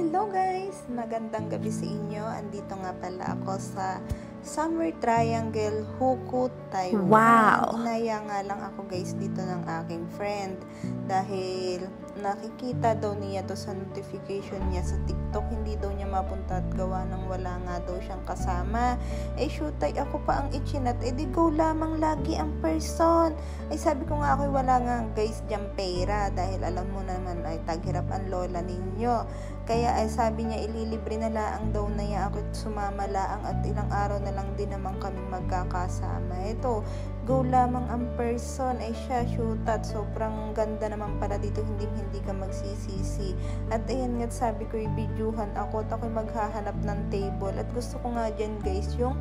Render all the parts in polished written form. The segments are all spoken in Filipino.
Hello guys! Magandang gabi sa inyo. Andito nga pala ako sa Summer Triangle, Hukut, Taiwan. Wow! Inaya nga lang ako guys dito ng aking friend dahil nakikita daw niya to sa notification niya sa TikTok. Hindi daw niya mapunta at gawa ng wala nga daw siyang kasama. Shoot ay ako pa ang itchinat. Di go lamang lagi ang person. Sabi ko nga ako wala nga guys diyang pera dahil alam mo naman ay taghirap ang lola ninyo. Kaya sabi niya ililibre na laang daw na niya ako sumama laang at ilang araw na lang din naman kami magkakasama. Ito, go lamang ang person. Siya, shoot at sobrang ganda naman pala dito. Hindi ka magsisisi. At ayan nga sabi ko ibidyuhan ako at ako'y maghahanap ng table. At gusto ko nga dyan guys yung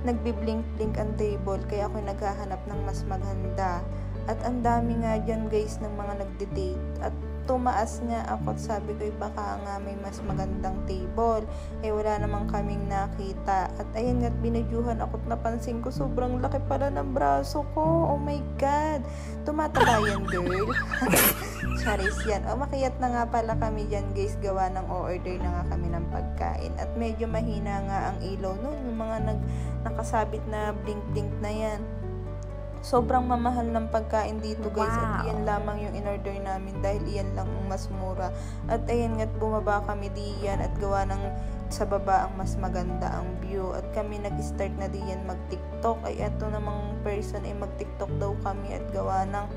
nagbiblink-blink ang table. Kaya ako'y naghahanap ng mas maganda. At ang dami nga dyan guys ng mga nagde-date. At tumaas nga ako at sabi ko baka nga may mas magandang table. Wala namang kaming nakita. At ayun nga binadyuhan ako at napansin ko sobrang laki pala ng braso ko. Oh my God! Tumataba yan girl. Charis yan. Makiyat na nga pala kami dyan guys. Gawa ng order na nga kami ng pagkain. At medyo mahina nga ang ilaw nun. Yung mga nakasabit na blink-blink na yan. Sobrang mamahal ng pagkain dito guys. At iyan lamang yung in-order namin dahil iyan lang ang mas mura. At ayan nga't bumaba kami diyan at gawa ng sa baba ang mas maganda ang view. At kami nag-start na diyan mag-TikTok. Eto namang person mag-TikTok daw kami at gawa ng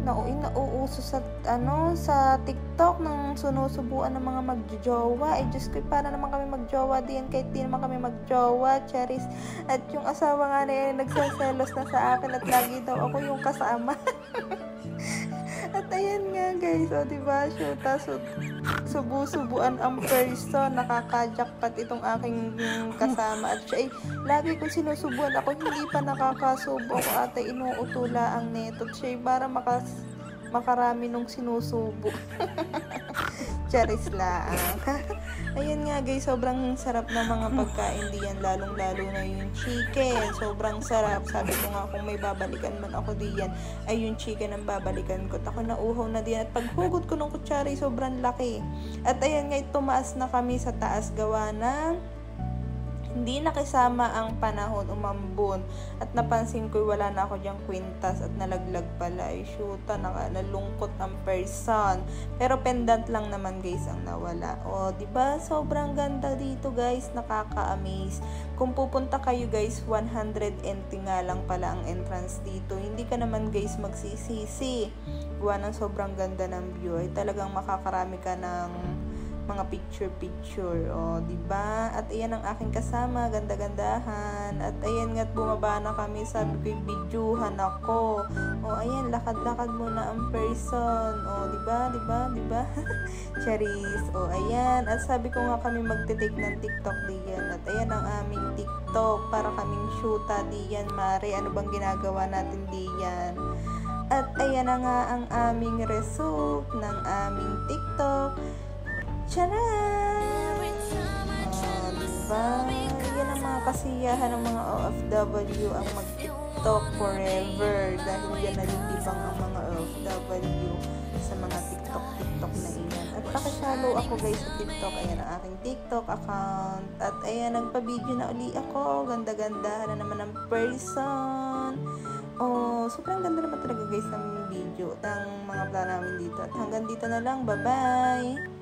nauuso sa TikTok ng sunusubuan ng mga magjojowa. Diyos ko, para naman kami magjowa din kahit di naman kami magjowa, Charis. At yung asawa nga na yan, nagsaselos na sa akin at lagi daw ako yung kasama. At ayan nga guys, diba, shoota, subu-subuan ang person, nakaka-jackpot itong aking kasama. At siya lagi kong sinusubuan ako, hindi pa nakakasubo ako ata inuutula ang neto. Siya para makarami nung sinusubo. Charis lang. Ayun nga guys, sobrang sarap na mga pagkain diyan, lalong-lalo na yung chicken. Sobrang sarap. Sabi ko nga kung may babalikan man ako diyan, ay yung chicken ang babalikan ko. At ako nauhaw na diyan. At paghugot ko ng kutsari, sobrang laki. At ayun nga, tumaas na kami sa taas gawa na hindi nakisama ang panahon, umambon. At napansin ko wala na ako diyang kwintas at nalaglag pala. Shoota, nalungkot ang person. Pero pendant lang naman guys ang nawala. Diba? Sobrang ganda dito guys. Nakaka-amaze. Kung pupunta kayo guys, 100 NT nga lang pala ang entrance dito. Hindi ka naman guys magsisisi. Gawa ng sobrang ganda ng view. Talagang makakarami ka ng mga picture, diba? At ayan ang aking kasama, ganda-gandahan. At ayan nga't bumaba na kami, sabi ko, bidyuhan ako. Ayan, lakad-lakad muna ang person. Diba? Charis. Ayan. At sabi ko nga kami magte-take ng TikTok diyan. At ayan ang aming TikTok, para kaming shoota diyan, Mare. Ano bang ginagawa natin diyan? At ayan na nga ang aming result ng aming TikTok. Charan! Diba? Yan ang mga kasiyahan ng mga OFW ang mag-TikTok forever dahil yan nalilibang ang mga OFW sa mga TikTok na iyan. At pakisalo ako guys sa TikTok. Ayan ang aking TikTok account. At ayan, nagpa-video na uli ako. Ganda-ganda na naman ang person. Sobrang ganda naman talaga guys ng video at ang mga vlog namin dito. At hanggang dito na lang. Bye-bye!